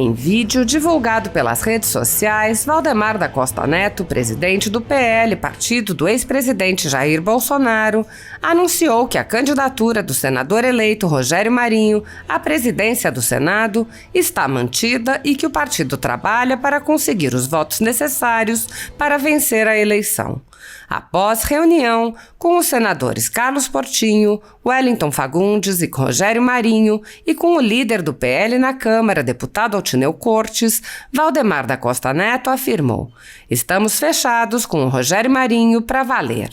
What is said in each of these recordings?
Em vídeo divulgado pelas redes sociais, Valdemar da Costa Neto, presidente do PL, partido do ex-presidente Jair Bolsonaro, anunciou que a candidatura do senador eleito Rogério Marinho à presidência do Senado está mantida e que o partido trabalha para conseguir os votos necessários para vencer a eleição. Após reunião com os senadores Carlos Portinho, Wellington Fagundes e Rogério Marinho e com o líder do PL na Câmara, deputado Altineu Cortes, Valdemar da Costa Neto afirmou: "Estamos fechados com o Rogério Marinho para valer."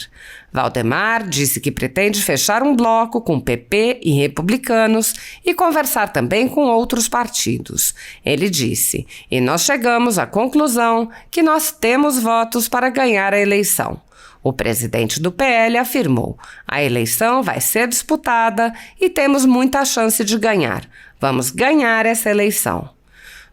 Valdemar disse que pretende fechar um bloco com PP e republicanos e conversar também com outros partidos. Ele disse: "E nós chegamos à conclusão que nós temos votos para ganhar a eleição." O presidente do PL afirmou: "A eleição vai ser disputada e temos muita chance de ganhar. Vamos ganhar essa eleição."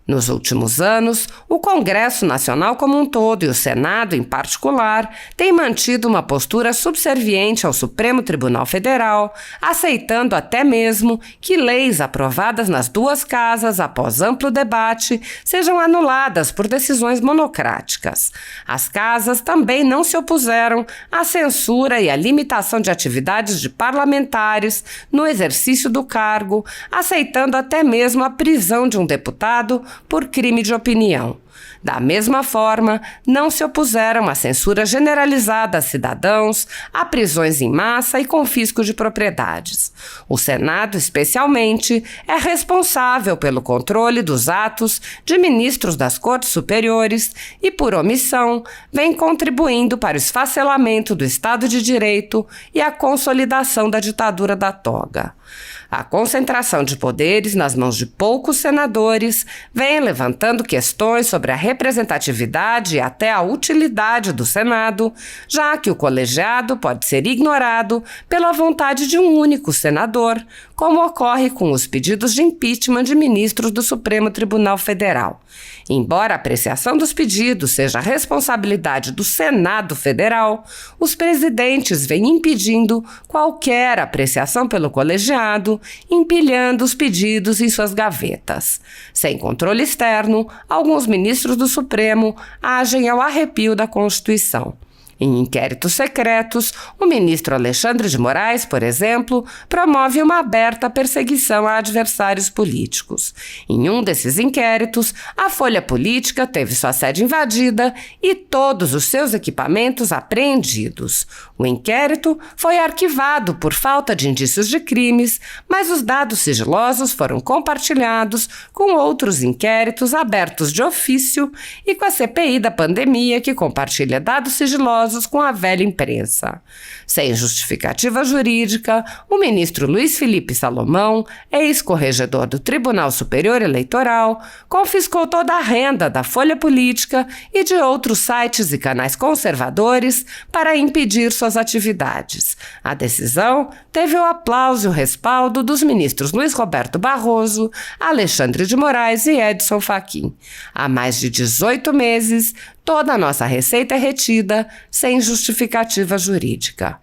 Nos últimos anos, o Congresso Nacional como um todo e o Senado em particular têm mantido uma postura subserviente ao Supremo Tribunal Federal, aceitando até mesmo que leis aprovadas nas duas casas após amplo debate sejam anuladas por decisões monocráticas. As casas também não se opuseram à censura e à limitação de atividades de parlamentares no exercício do cargo, aceitando até mesmo a prisão de um deputado por crime de opinião. Da mesma forma, não se opuseram à censura generalizada a cidadãos, a prisões em massa e confisco de propriedades. O Senado, especialmente, é responsável pelo controle dos atos de ministros das Cortes Superiores e, por omissão, vem contribuindo para o esfacelamento do Estado de Direito e a consolidação da ditadura da toga. A concentração de poderes nas mãos de poucos senadores vem levantando questões sobre a representatividade e até a utilidade do Senado, já que o colegiado pode ser ignorado pela vontade de um único senador, como ocorre com os pedidos de impeachment de ministros do Supremo Tribunal Federal. Embora a apreciação dos pedidos seja a responsabilidade do Senado Federal, os presidentes vêm impedindo qualquer apreciação pelo colegiado, empilhando os pedidos em suas gavetas. Sem controle externo, alguns ministros do Supremo agem ao arrepio da Constituição. Em inquéritos secretos, o ministro Alexandre de Moraes, por exemplo, promove uma aberta perseguição a adversários políticos. Em um desses inquéritos, a Folha Política teve sua sede invadida e todos os seus equipamentos apreendidos. O inquérito foi arquivado por falta de indícios de crimes, mas os dados sigilosos foram compartilhados com outros inquéritos abertos de ofício e com a CPI da pandemia, que compartilha dados sigilosos com a velha imprensa. Sem justificativa jurídica, o ministro Luiz Felipe Salomão, ex-corregedor do Tribunal Superior Eleitoral, confiscou toda a renda da Folha Política e de outros sites e canais conservadores para impedir suas atividades. A decisão teve o aplauso e o respaldo dos ministros Luiz Roberto Barroso, Alexandre de Moraes e Edson Fachin. Há mais de 18 meses, toda a nossa receita é retida sem justificativa jurídica.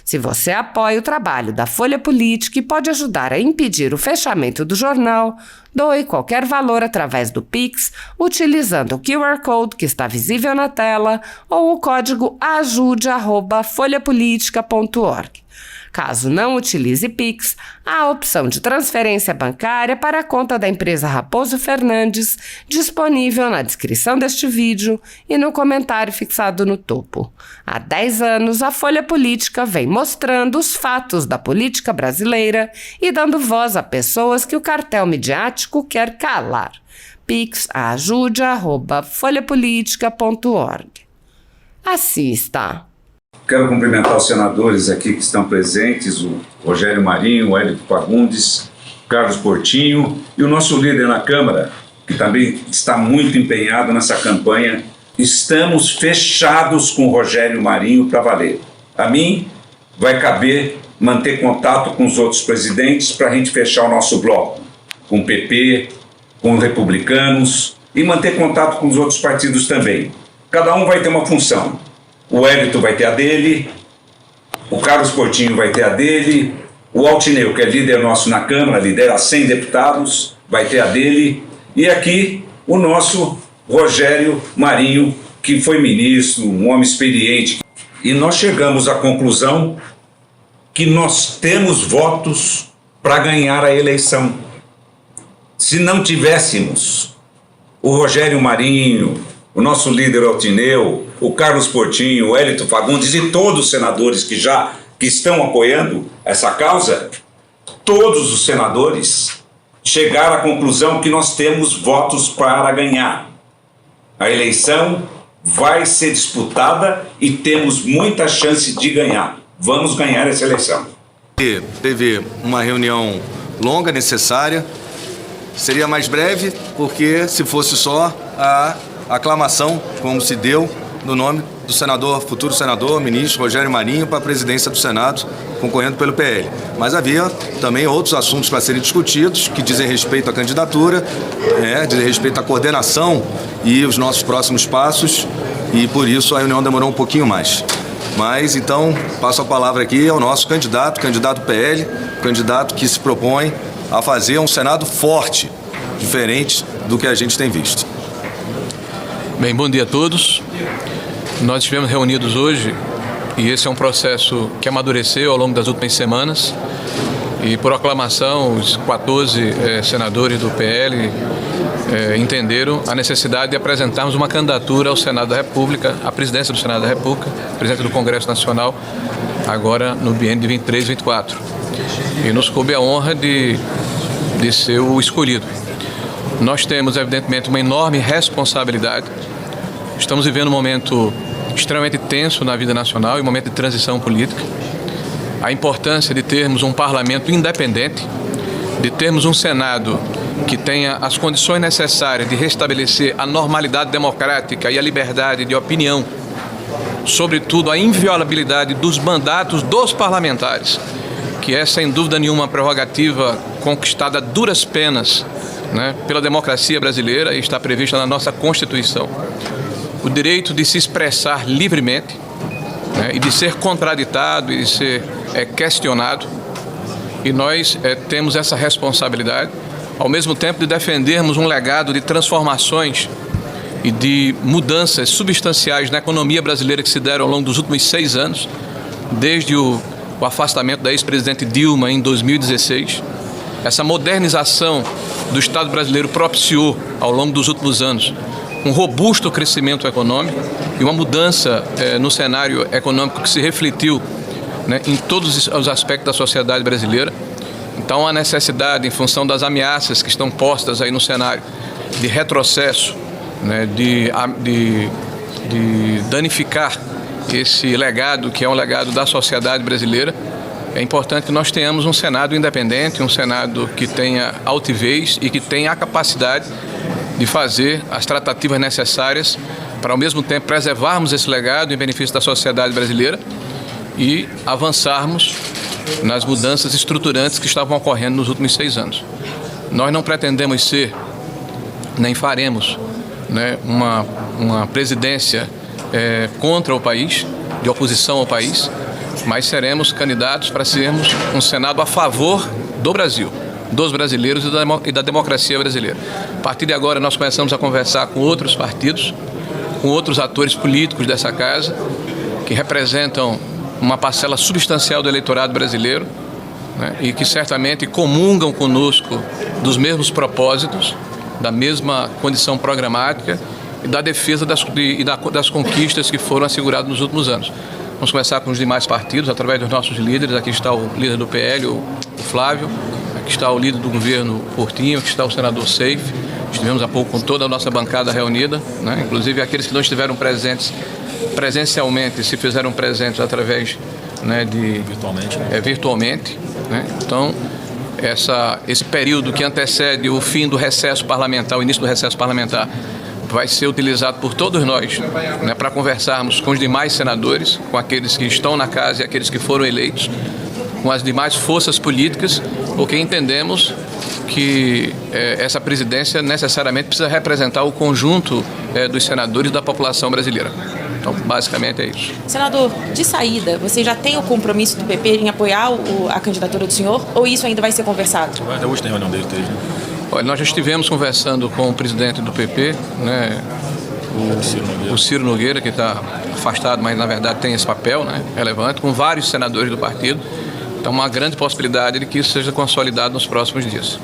Se você apoia o trabalho da Folha Política e pode ajudar a impedir o fechamento do jornal, doe qualquer valor através do Pix, utilizando o QR Code que está visível na tela ou o código ajude@folhapolitica.org. Caso não utilize Pix, há a opção de transferência bancária para a conta da empresa Raposo Fernandes, disponível na descrição deste vídeo e no comentário fixado no topo. Há 10 anos, a Folha Política vem mostrando os fatos da política brasileira e dando voz a pessoas que o cartel midiático quer calar. Pix ajude@folhapolitica.org. Assista! Quero cumprimentar os senadores aqui que estão presentes, o Rogério Marinho, o Wellington Fagundes, o Carlos Portinho e o nosso líder na Câmara, que também está muito empenhado nessa campanha. Estamos fechados com o Rogério Marinho para valer. A mim vai caber manter contato com os outros presidentes para a gente fechar o nosso bloco, com o PP, com os republicanos e manter contato com os outros partidos também. Cada um vai ter uma função. O Wellington vai ter a dele, o Carlos Portinho vai ter a dele, o Altineu, que é líder nosso na Câmara, lidera 100 deputados, vai ter a dele, E aqui o nosso Rogério Marinho, que foi ministro, um homem experiente. E nós chegamos à conclusão que nós temos votos para ganhar a eleição. Se não tivéssemos o Rogério Marinho, o nosso líder Altineu, o Carlos Portinho, o Hélito Fagundes e todos os senadores que estão apoiando essa causa, todos os senadores chegaram à conclusão que nós temos votos para ganhar. A eleição vai ser disputada e temos muita chance de ganhar. Vamos ganhar essa eleição. Teve uma reunião longa, necessária. Seria mais breve, porque se fosse só a aclamação, como se deu, no nome do senador, futuro senador, ministro Rogério Marinho, para a presidência do Senado, concorrendo pelo PL. Mas havia também outros assuntos para serem discutidos, que dizem respeito à candidatura, dizem respeito à coordenação e os nossos próximos passos, e por isso a reunião demorou um pouquinho mais. Mas, então, passo a palavra aqui ao nosso candidato PL, candidato que se propõe a fazer um Senado forte, diferente do que a gente tem visto. Bem, bom dia a todos. Nós estivemos reunidos hoje e esse é um processo que amadureceu ao longo das últimas semanas e, por aclamação, os 14 senadores do PL entenderam a necessidade de apresentarmos uma candidatura ao Senado da República, à presidência do Senado da República, presidência do Congresso Nacional, agora no biênio de 23 e 24. E nos coube a honra de ser o escolhido. Nós temos, evidentemente, uma enorme responsabilidade. Estamos vivendo um momento extremamente tenso na vida nacional e um momento de transição política. A importância de termos um parlamento independente, de termos um Senado que tenha as condições necessárias de restabelecer a normalidade democrática e a liberdade de opinião, sobretudo a inviolabilidade dos mandatos dos parlamentares, que é, sem dúvida nenhuma, uma prerrogativa conquistada a duras penas, pela democracia brasileira e está prevista na nossa Constituição. O direito de se expressar livremente, e de ser contraditado e de ser questionado. E nós temos essa responsabilidade, ao mesmo tempo de defendermos um legado de transformações e de mudanças substanciais na economia brasileira que se deram ao longo dos últimos 6 anos, desde o afastamento da ex-presidente Dilma em 2016. Essa modernização do Estado brasileiro propiciou, ao longo dos últimos anos, um robusto crescimento econômico e uma mudança no cenário econômico que se refletiu em todos os aspectos da sociedade brasileira. Então, a necessidade, em função das ameaças que estão postas aí no cenário, de retrocesso, de danificar esse legado, que é um legado da sociedade brasileira, é importante que nós tenhamos um Senado independente, um Senado que tenha altivez e que tenha a capacidade de fazer as tratativas necessárias para, ao mesmo tempo, preservarmos esse legado em benefício da sociedade brasileira e avançarmos nas mudanças estruturantes que estavam ocorrendo nos últimos 6 anos. Nós não pretendemos ser, nem faremos, uma presidência contra o país, de oposição ao país, mas seremos candidatos para sermos um Senado a favor do Brasil, dos brasileiros e da democracia brasileira. A partir de agora, nós começamos a conversar com outros partidos, com outros atores políticos dessa casa, que representam uma parcela substancial do eleitorado brasileiro, e que certamente comungam conosco dos mesmos propósitos, da mesma condição programática e da defesa das conquistas que foram asseguradas nos últimos anos. Vamos conversar com os demais partidos, através dos nossos líderes. Aqui está o líder do PL, o Flávio. Aqui está o líder do governo, Portinho. Aqui está o senador Seif. Estivemos há pouco com toda a nossa bancada reunida, inclusive aqueles que não estiveram presentes presencialmente, se fizeram presentes através virtualmente. Então, esse período que antecede o fim do recesso parlamentar, o início do recesso parlamentar, vai ser utilizado por todos nós para conversarmos com os demais senadores, com aqueles que estão na casa e aqueles que foram eleitos, com as demais forças políticas, porque entendemos que essa presidência necessariamente precisa representar o conjunto dos senadores da população brasileira. Então, basicamente é isso. Senador, de saída, você já tem o compromisso do PP em apoiar a candidatura do senhor ou isso ainda vai ser conversado? Até hoje tem reunião dele, Olha, nós já estivemos conversando com o presidente do PP, né, o Ciro Nogueira, que está afastado, mas na verdade tem esse papel, né, relevante, com vários senadores do partido. Então, uma grande possibilidade de que isso seja consolidado nos próximos dias.